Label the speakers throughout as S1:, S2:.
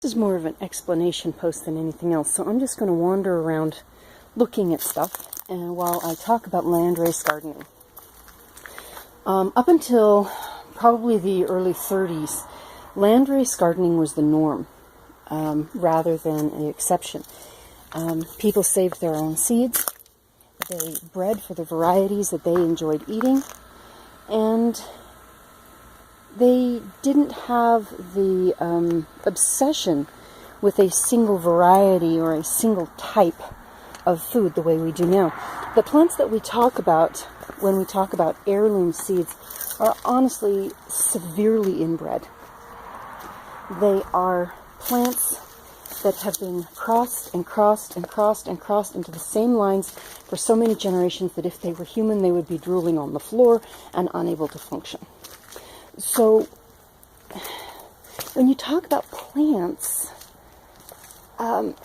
S1: is more of an explanation post than anything else, so I'm just going to wander around looking at stuff and while I talk about landrace gardening. Up until probably the early 30s, landrace gardening was the norm rather than an exception. People saved their own seeds, they bred for the varieties that they enjoyed eating, and they didn't have the obsession with a single variety or a single type of food the way we do now. The plants that we talk about when we talk about heirloom seeds are honestly severely inbred. They are plants that have been crossed and crossed and crossed and crossed into the same lines for so many generations that if they were human, they would be drooling on the floor and unable to function. So, when you talk about plants,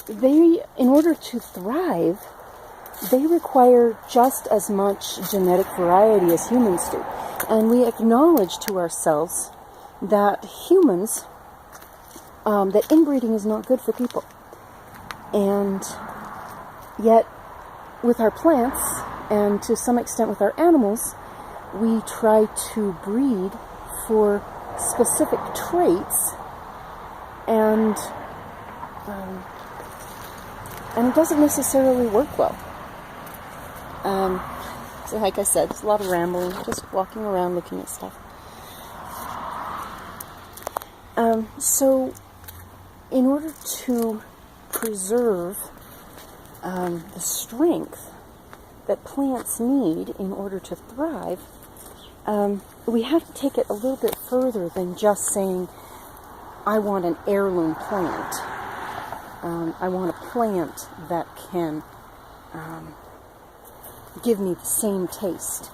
S1: they, in order to thrive, they require just as much genetic variety as humans do. And we acknowledge to ourselves that humans, that inbreeding is not good for people. And yet, with our plants, and to some extent with our animals, we try to breed for specific traits, and it doesn't necessarily work well. So like I said, it's a lot of rambling, just walking around looking at stuff. So in order to preserve the strength that plants need in order to thrive, we have to take it a little bit further than just saying, I want an heirloom plant. I want a plant that can give me the same taste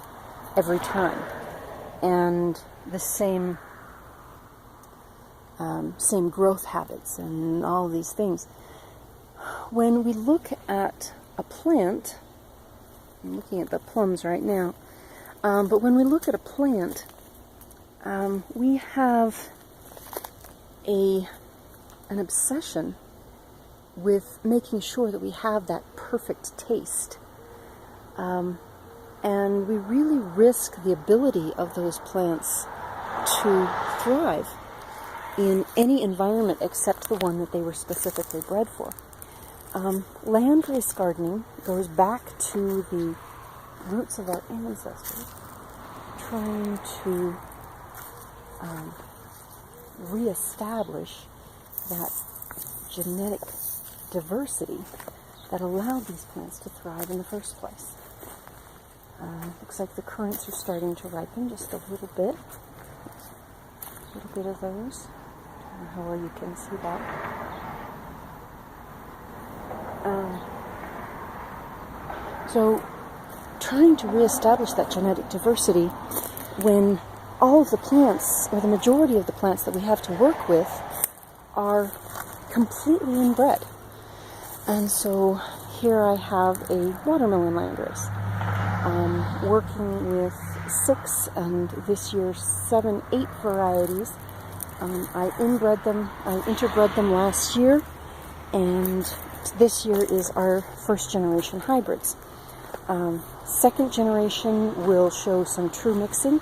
S1: every time and the same growth habits and all these things. When we look at a plant, I'm looking at the plums right now, but when we look at a plant, we have an obsession with making sure that we have that perfect taste. And we really risk the ability of those plants to thrive in any environment except the one that they were specifically bred for. Landrace gardening goes back to the roots of our ancestors, trying to reestablish that genetic diversity that allowed these plants to thrive in the first place. Looks like the currants are starting to ripen just a little bit. A little bit of those. I don't know how well you can see that. So, trying to reestablish that genetic diversity when all of the plants, or the majority of the plants that we have to work with, are completely inbred. And so here I have a watermelon landrace. Working with 6 and this year 7, 8 varieties. I interbred them last year, and this year is our first generation hybrids. Second generation will show some true mixing,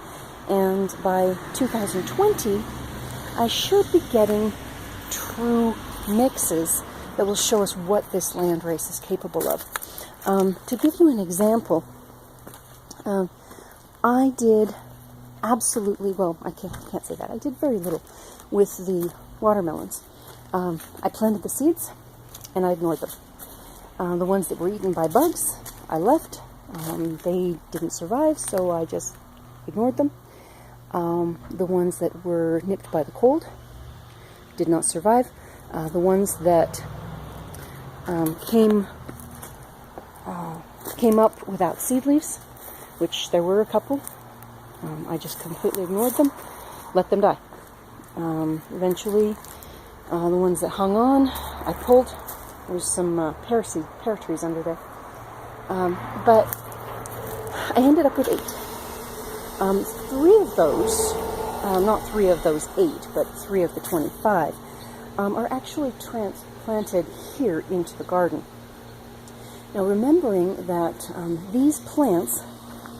S1: and by 2020 I should be getting true mixes that will show us what this landrace is capable of. To give you an example, I did absolutely, well, I can't say that. I did very little with the watermelons. I planted the seeds, and I ignored them. The ones that were eaten by bugs, I left. They didn't survive, so I just ignored them. The ones that were nipped by the cold did not survive. The ones that came up without seed leaves, which there were a couple, I just completely ignored them, let them die. Eventually, the ones that hung on, I pulled. There's some pear trees under there. But I ended up with 8. 3 of those, not 3 of those 8, but 3 of the 25, are actually transplanted here into the garden. Now, remembering that these plants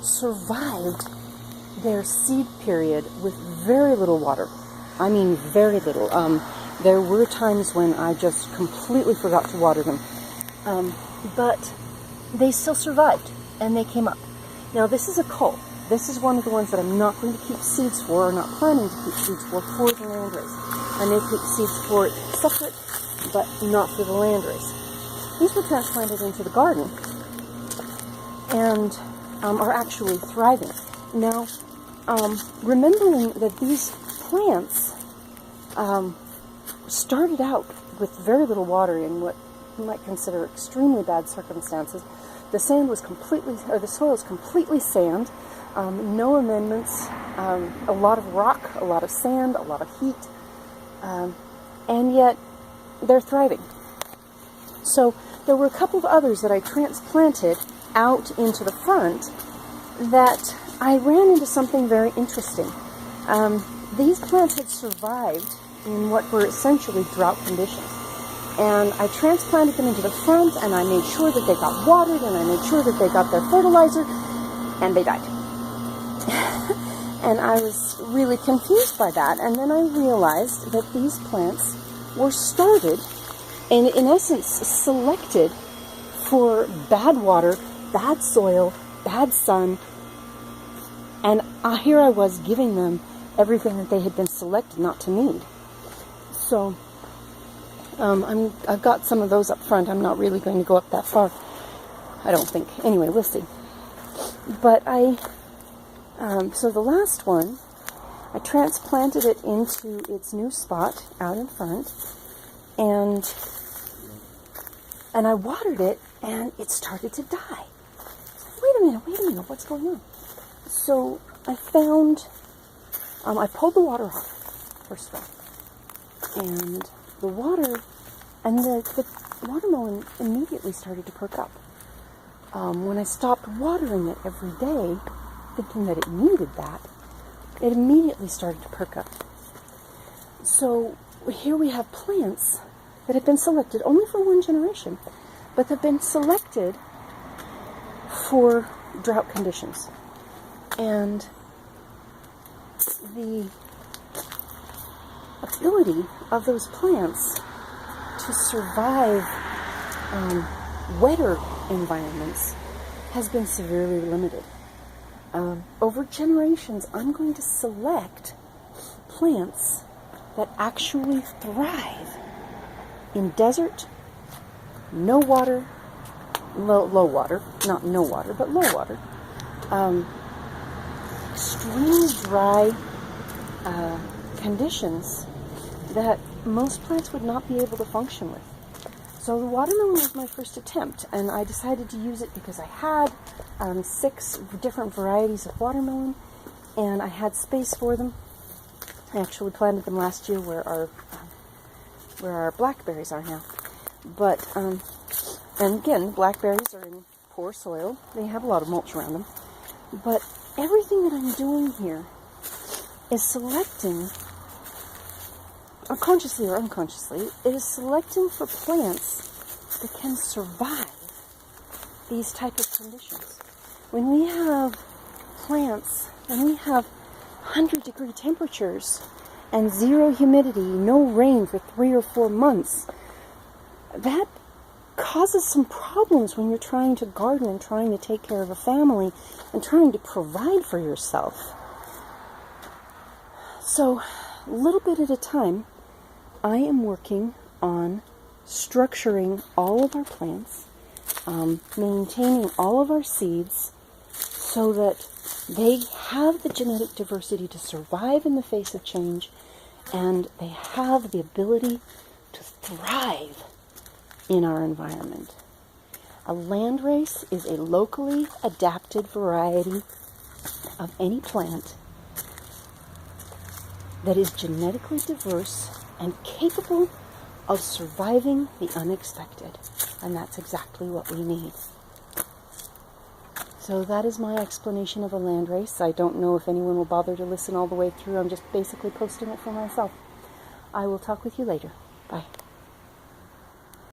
S1: survived their seed period with very little water. I mean, very little. There were times when I just completely forgot to water them. But they still survived, and they came up. Now, this is a cull. This is one of the ones that I'm not going to keep seeds for, or not planning to keep seeds for the Landrace. I may keep seeds for it separate, but not for the Landrace. These were transplanted into the garden, and are actually thriving. Now, remembering that these plants started out with very little water in what you might consider extremely bad circumstances. The soil was completely sand, no amendments, a lot of rock, a lot of sand, a lot of heat, and yet they're thriving. So there were a couple of others that I transplanted out into the front that I ran into something very interesting. These plants had survived in what were essentially drought conditions. And I transplanted them into the front, and I made sure that they got watered, and I made sure that they got their fertilizer, and they died. And I was really confused by that, and then I realized that these plants were started, and in essence selected for bad water, bad soil, bad sun, and here I was giving them everything that they had been selected not to need. So I've got some of those up front. I'm not really going to go up that far, I don't think. Anyway, we'll see. But so the last one, I transplanted it into its new spot out in front, and I watered it, and it started to die. Wait a minute, what's going on? So I found, I pulled the water off, first of all, and the water, and the watermelon immediately started to perk up. When I stopped watering it every day, thinking that it needed that, it immediately started to perk up. So here we have plants that have been selected only for one generation, but have been selected for drought conditions. And the ability of those plants to survive wetter environments has been severely limited. Over generations, I'm going to select plants that actually thrive in desert, no water, low water, not no water, but low water, extremely dry conditions that most plants would not be able to function with. So the watermelon was my first attempt, and I decided to use it because I had 6 different varieties of watermelon, and I had space for them. I actually planted them last year where our blackberries are now. But and again, blackberries are in poor soil. They have a lot of mulch around them. But everything that I'm doing here is selecting, consciously or unconsciously, it is selecting for plants that can survive these type of conditions. When we have plants, when we have 100-degree temperatures and 0 humidity, no rain for 3 or 4 months, that causes some problems when you're trying to garden and trying to take care of a family and trying to provide for yourself. So, a little bit at a time, I am working on structuring all of our plants, maintaining all of our seeds so that they have the genetic diversity to survive in the face of change, and they have the ability to thrive in our environment. A landrace is a locally adapted variety of any plant that is genetically diverse and capable of surviving the unexpected. And that's exactly what we need. So that is my explanation of a landrace. I don't know if anyone will bother to listen all the way through. I'm just basically posting it for myself. I will talk with you later. Bye.